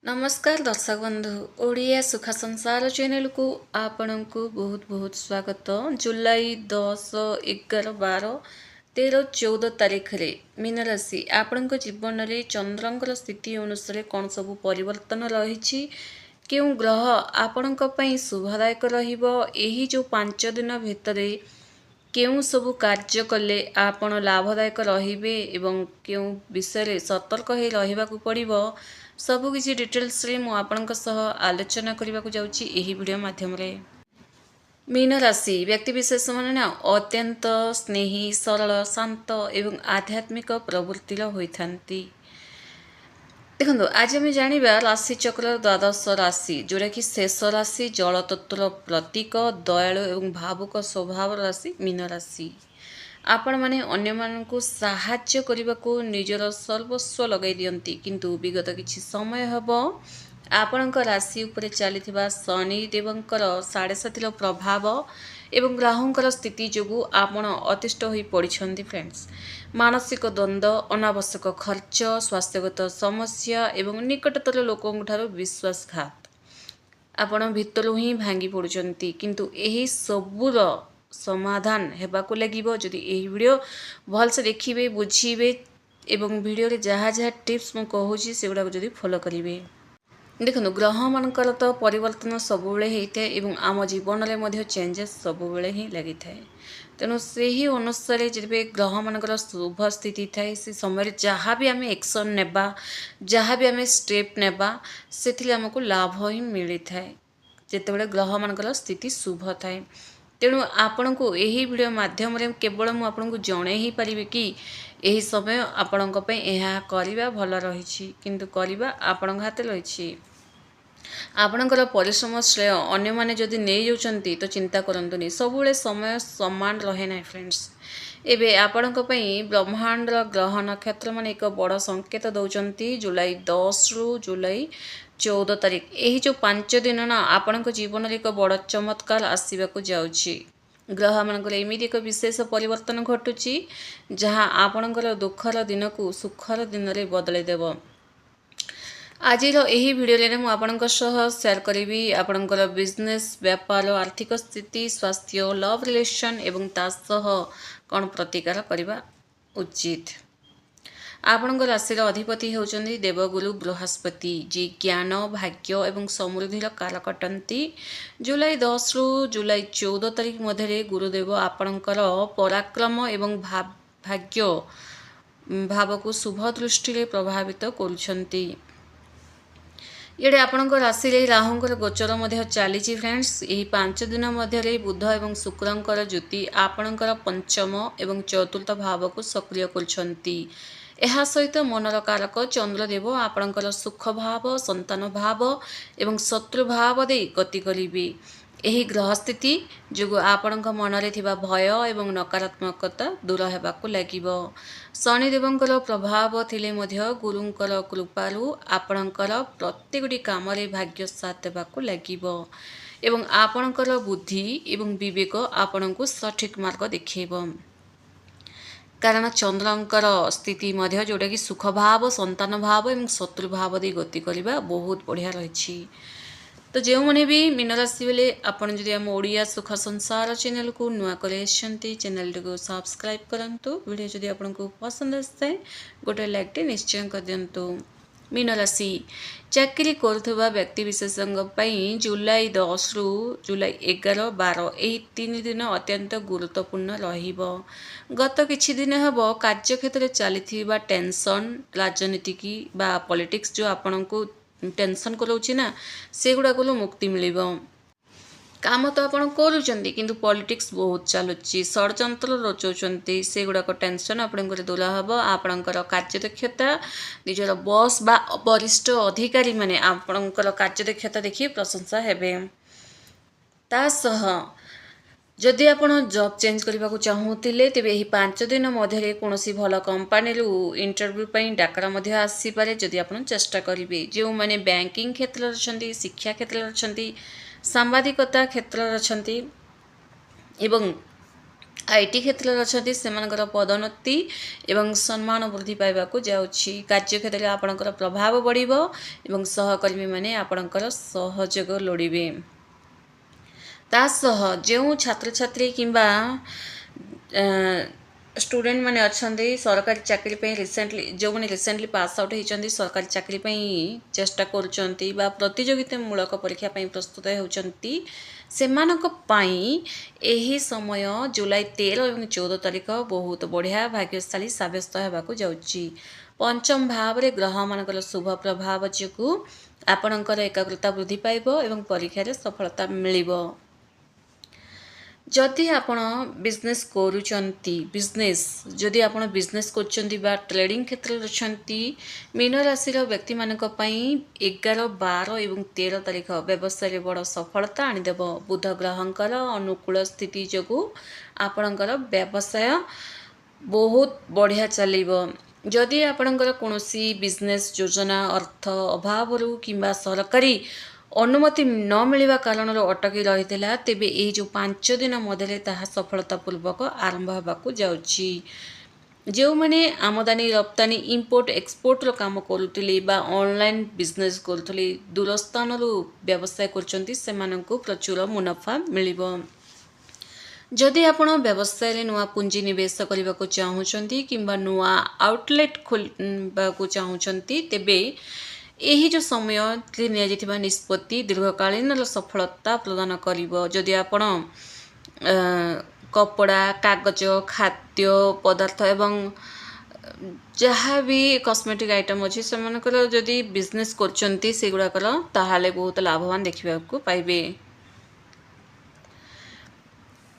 नमस्कार दर्शक बंधु ओडिया सुखा संसार चैनल को आपण को बहुत बहुत स्वागत। जुलाई 10, 11, 12, 13, 14 तारीख रे मीन राशि आपण जीवन में चंद्रंकर स्थिति अनुसार कौन सब परिवर्तन रही क्यों ग्रह आपण शुभदायक रही जो 5 दिन भितर केउं सबु कार्य कले आपण लाभदायक रहिबे एवं केउं विषय सतर्क हो रहिबाकु पड़िबो सबु किछि डिटेल्स रे मु आपनक सह आलोचना करने को जाउछि एही वीडियो माध्यम रे। मीन राशि व्यक्ति विशेष माने अत्यंत स्नेही सरल शांत एवं आध्यात्मिक प्रवृत्तिर होइथांती। देखो आज आम जाना राशि चक्र द्वादश राशि जोटा कि शेष राशि जल तत्वर प्रतीक दयालु एवं भावुक स्वभाव राशि मीन राशि। आपण मैंने अन्य मानक साहाय्य करने को निजर सर्वस्व लगे दियंती किंतु विगत किछि समय हब आपण राशि उपर चली शनि देवंकर 7.5 प्रभाव एवं राहुंकर स्थिति जोगु आपण अतिष्ठ हो पड़ते फ्रेंड्स। मानसिक द्वंद्व अनावश्यक खर्च स्वास्थ्यगत समस्या एवं निकटतर लोकों ठारो विश्वासघात आपण भितरु ही भांगी पड़ुचंती किंतु एही सबुर समाधान हेबाकु लागिबो जदि एही वीडियो भल से देखिबे बुझिबे एवं वीडियो रे जहाँ जहाँ टिप्स मु कहूची सेगुडा जदि फॉलो करिवे। देखो ग्रह मानकर तो परिवर्तन सबुबले होता है एवं आम जीवन में मध्य चेंजेस सबुबले ही लगी थाए तेणु से ही अनुसार जब ग्रह मानकर शुभ स्थिति थाए से समय जहाँ भी आम एक्शन नेबा जहाँ भी आम स्टेप नेबा से आमको लाभ ही मिली थाए जितेबाला ग्रह मानकर स्थिति शुभ थाए। तेणु आपण को यही वीडियो माध्यम केवल मु आपन को जणे ही पारिबे कि यही समय आपण यह करवा भल रही किंतु करवा आपण हाथ रही आपणकर परिश्रम श्रेय अन्य माने जदि नहीं जाउछंती तो चिंता करंतुनी सबुले समय समान रहे ना फ्रेंड्स। एबे आपणक पई ब्रह्मांड ग्रह नक्षत्र माने एक बड़ संकेत दौचंती जुलाई 10 रु जुलाई 14 तारीख यही जो 5 दिन ना आपणक जीवन में एक बड़ चमत्कार आसवाक जाउछि। ग्रह मानकर एमिति एक विशेष परिवर्तन घटुछि जहाँ आपणकर दुखर दिन को सुखर दिन रे बदलै देव। आज यही वीडियो में आपणक शेयर करी आपणकर बिजनेस व्यापार आर्थिक स्थिति स्वास्थ्य लव रिलेशन एवं तासह कौन प्रतिकार करने उचित। आपण राशि अधिपति होउचंदी देवगुरु बृहस्पति जी ज्ञान भाग्य एवं समृद्धि कारक अटंती। जुलाई 10 रु जुलाई 14 तारीख मध्य गुरुदेव आपणकर पराक्रम एवं भाग्य भाव को शुभ दृष्टि प्रभावित करुछंती। ये आपण राशि राहुंकर गोचर चली फ्रेंड्स। यही 5 दिन मध्य बुध एवं शुक्रंकर ज्योति आपणकर पंचम एवं चतुर्थ भाव को सक्रिय करछंती। एहा सहित मनर कारक चंद्रदेव आपणकर सुख भाव संतान भाव एवं शत्रु भाव दे गति करिवे। एही ग्रह स्थिति जो आपणक मनरे थिबा भय एवं नकारात्मकता दूर हेबाकु लागिबो। शनिदेवंकर प्रभाव थिले मध्य गुरुंकर कृपालु आपणकर प्रत्येकटी काम रे भाग्य साथ देबाकु लागिबो एवं आपणकर बुद्धि एवं विवेक आपणको सठिक मार्ग देखैबो। कारण चंद्रंकर स्थिति मध्य जोटा कि सुख भाव संतान भाव एवं शत्रु भाव दे गति करवा बहुत बढ़िया रही। तो जो मैंने भी मीन राशि बेले आपड़ जदि आम ओडिया सुख संसार चैनल को नुआ करे चैनल को सब्सक्राइब करंतु। वीडियो जदि आपको पसंद आए गोटे लाइक टे निश्चय कर दिंतु। मीन राशि चाकरी करुवा व्यक्ति विशेषज्ञ जुलाई 10 रु जुलाई 11, 12 यही 3 दिन अत्यंत गुरुत्वपूर्ण रहिबो। गत किछि दिन हब कार्यक्षेत्र चली टेंशन राजनीतिक बा पॉलिटिक्स जो आपण को टेंशन करोछि ना सेगुडा को मुक्ति मिलिबो। काम तो आपण करूचंती किंतु पॉलिटिक्स बहुत चलुची षड्यंत्र रचौचंती सेगुड़ाक टेंशन आपणकर दूर हम। आपणकर कार्यदक्षता निजर बॉस बा वरिष्ठ अधिकारी माने आपणकर कार्यदक्षता देखि प्रशंसा हेबे। तासह जदि आपण जॉब चेंज करने को चाहूले तेबे यही 5 दिन मध्य कौन भल कंपानी इंटरव्यू पर डाकरा आसीपे जदि आपण चेष्टा करेंगे। जो मैंने बैंकिंग क्षेत्र अच्छा शिक्षा क्षेत्र अच्छा सांबादिकता क्षेत्र अच्छा एवं आईटी क्षेत्र में अच्छा से पदोन्नति एवं सम्मान वृद्धि पाइबाकू जाउछि। कार्य क्षेत्र में आपणकर प्रभाव बढ़िबो एवं सहकर्मी माने आपणकर सहयोग लोड़िबे। तासह जो छात्र छात्री किंबा स्टूडेंट माने अच्छे सरकारी चाकरी पे रिसेंटली जो मैंने रिसेंटली पास आउट होती सरकारी चाकरी पे चेष्टा करुँच प्रतियोगितामूलक परीक्षा पे प्रस्तुत होती सेमानक पाई एही समय जुलाई 13 और 14 तारिख बहुत बढ़िया भाग्यशाली साब्यस्त होगाकू जाउछि। पंचम भाव में ग्रह मानकर शुभ प्रभाव जो आपणकर एकाग्रता वृद्धि पाइब एवं परीक्षा रे सफलता मिलिबो। जदि आपण बिजनेस करूचंती जदि आपण बिजनेस करचंती बा ट्रेडिंग क्षेत्र में अच्छी मीन राशि व्यक्ति मानक पई 11, 12 एवं 13 तारिख व्यवसाय बड़ सफलता आनीदेव। बुध ग्रहंकर अनुकूल स्थिति जो आपणकर व्यवसाय बहुत बढ़िया चलिबो। जदि आपणकर कोनोसी बिजनेस योजना अर्थ अभाव किंबा सरकारी अनुमति न मिलवा कारण अटकी रही तेबे यही जो 5 दिन मध्य ताहा सफलतापूर्वक आरंभ होगाकू जाउछि। जो मैंने आमदानी रप्तानी इंपोर्ट एक्सपोर्ट रो काम करुतले बा ऑनलाइन बिजनेस करुतले दूर स्थान व्यवसाय करचंती सेमानंकु प्रचुर मुनाफा मिलिबो। जदि आपण व्यवसाय रे नुआ पूंजी निवेश करने को चाहूँगी किंबा नुआ आउटलेट खोलवाक चाहूँगी तेबे यही जो समय नि निष्पत्ति दीर्घकालीन सफलता प्रदान करिवो। जदि आपण कपड़ा कागज खाद्य पदार्थ एवं जहाँ भी कॉस्मेटिक आइटम अच्छी से जदि बिजनेस करचंती से गुड़ाकर ताहाले बहुत लाभवान देखा पाइबे।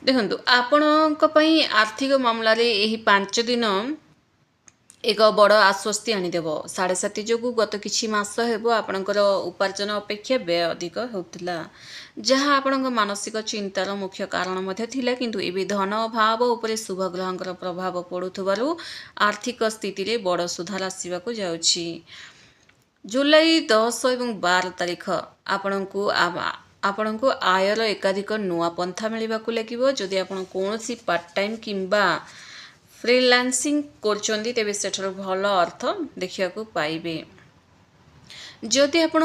देखंतु आपणक पई आर्थिक मामला रे यही 5 दिन एक बड़ आश्वस्ति आनीदेव। 7.5 जो गत किछि मास हेबो आपणकर उपार्जन अपेक्षा व्यय अधिक होतिला जहाँ आपणक मानसिक चिंतार मुख्य कारण मध्य थिला किंतु एबे धन अभाव उपरे शुभ ग्रहंकर प्रभाव पड़ुथबारु आर्थिक स्थिति रे बड़ सुधार आसीबाकू जाउछि। जुलाई 10 एवं 12 तारिख आपणको आयर एकाधिक नुआ पंथा मिलवाकू लगिबो। जदि आपण कोनोसी पार्ट टाइम किंबा फ्रीलांसिंग करचंदी तेबे सेठर भल अर्थ देखियाकू पाइबे। जदि आपण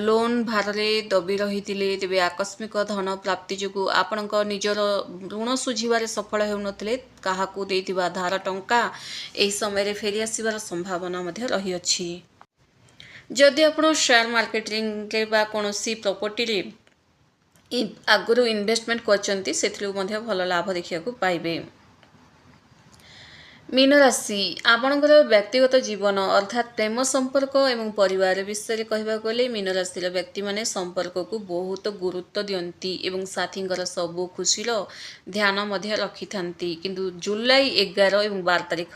लोन भाररे दबी रहितिले तेबे आकस्मिक धन प्राप्ति जो आपणक निजर ऋण सुझिबारे सफल हेउनथिले काहाकू देइतिबा धार टंका एही समय रे फेरी आसीबार संभावना मध्ये रही अछि। जदि आपण शेयर मार्केटिंग रे बा कोनोसी प्रॉपर्टी रे आगुरु इन्वेस्टमेंट करचंती सेथिरु मध्ये भल लाभ देखियाकू पाइबे। मीन राशि आपणकर व्यक्तिगत जीवन अर्थात प्रेम संपर्क एवं परिवार विषय कहवा गले मीन राशि व्यक्ति माने संपर्क को बहुत गुरुत्व दियंती एवं साथींकर सबु खुशीर ध्यान मध्य रखि थांती। किंतु जुलाई 11 एवं 12 तारिख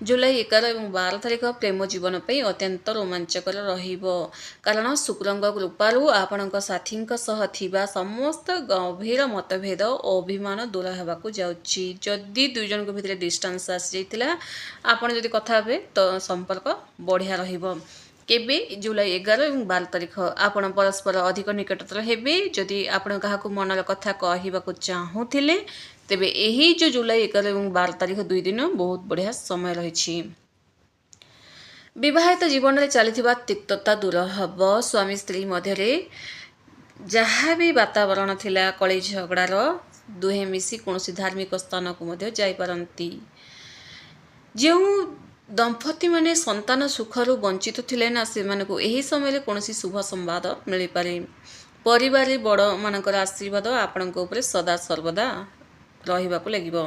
जुलाई 11 एवं 12 तारिख प्रेम जीवन पे अत्यंत रोमांचकर रहिबो कारण शुक्रंग कृपारु आपणक साथींक सह थिबा समस्त गंभीर मतभेद अभिमान दूर हेबाकू जाउछि। जदि दुई जन को भितर डिस्टेंस आसी आपण जदि कथा हे तो संपर्क बढ़िया रहिबो। केबे जुलाई 11 एवं 12 तारिख आपण परस्पर अधिक निकटतर हेबे। जदि आपण काहाकू मनर कथा कहबाकू चाहूथिले तेबे एही जो जुलाई 11 एवं 12 तारिख 2 दिन बहुत बढ़िया समय रहिछि। विवाहित जीवन रे चलिथिबा तिक्तता दूर हबो। स्वामी स्त्री मध्यरे जहाँ भी वातावरण थिला कली झगड़ार दुहे मिसी कोनोसी धार्मिक स्थान को मध्य जाई पारंती। जो दंपति माने संतान सुखरु वंचित थिले ना से मानको एही समय कोनोसी शुभ संवाद मिली पारे। परिवार बड़ मानकर आशीर्वाद आपणक उपरे सदा सर्वदा रहिबाकू लागिबो।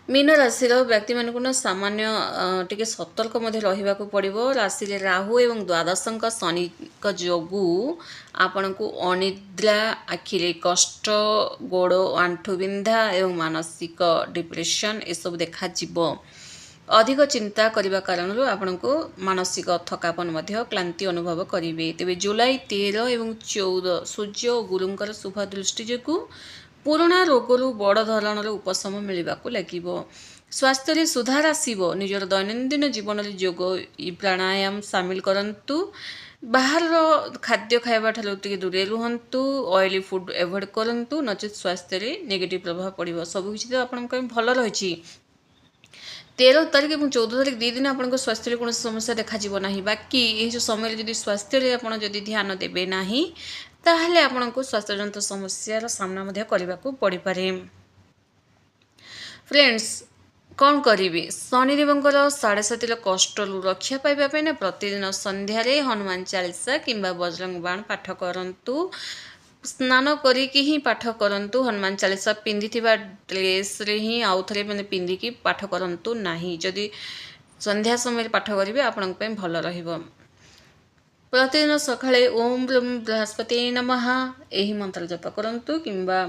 मीन राशि व्यक्ति मानक सामान्य टिके सतर्क मध्य रहिबाकू पड़िबो। राशि रे राहु एवं द्वादशंक शनि जोगु आपणकू अनिद्रा आखिरे कष्ट गोड़ आंठु बिंधा एवं मानसिक डिप्रेशन ए सब देखा जीवो। अधिक चिंता करने कारण आपको मानसिक थकापन मध्य क्लांति अनुभव करेंगे। तेज जुलाई 13 एवं 14 सूर्य और गुरुंकर शुभ दृष्टि जो पुराणा रोगरू बड़ धरणर उपशम मिलवाक लगिबो। स्वास्थ्य सुधार आसो निजर दैनन्दिन जीवन में योग प्राणायाम सामिल करंतु बाहर खाद्य खाइबा ठारू टिके दूरे रुहंतु ऑयली फूड एवॉइड करंतु नचेत स्वास्थ्य रे नेगेटिव प्रभाव पड़िबो सब किछि तो आपन को भल रहिछि 13 तारिख और 14 तारिख 2 दिन आपन स्वास्थ्य कौन समस्या देखा ना बाकी ये जो समय जदि स्वास्थ्य आपड़ जदि ध्यान देवे ना ताहले आपन को स्वास्थ्य जनित समस्या सामना करने को पड़ पारे। फ्रेंड्स कौन करेंगे शनिदेवर 7:30 कष्ट रक्षा पाइबा ना प्रतिदिन संध्यारे हनुमान चालीसा किंबा बजरंग बाण पाठ करंतु स्नान करिकी ही पाठ करंतु हनुमान चालीसा पिंधि ड्रेस रे ही आउ थे मैंने पिंधिकी पाठ करंतु नाही जदि संध्या समय पाठ करेंगे आपण भल रहिबो। प्रतिदिन सकाळे ओम बृहस्पति नमः यही मंत्र जप करंतु किंबा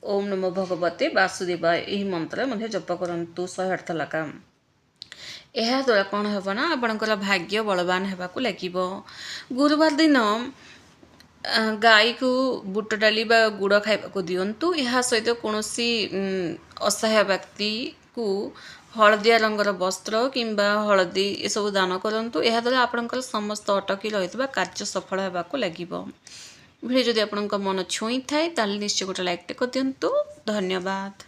ओम नमो भगवते वासुदेवाय यही मंत्र जप करंतु 108 थर लका। यह द्वारा कौन हम ना आपणकर भाग्य बलवान होगाकू लगे। गुरुवार दिन गाई को बुट डाली बा गुड़ खाइबा दिंतु यह सहित कौन असहाय व्यक्ति को हलदिया रंगर वस्त्र किंबा हलदी ये सब दान करंतु यह द्वारा आपणकर समस्त अटकी रही कार्य सफल होगाकू लगे। भिडियो जदि आपन मन छुई थाए ताले निश्चय गोटे लाइक टे कर दिंतु। धन्यवाद।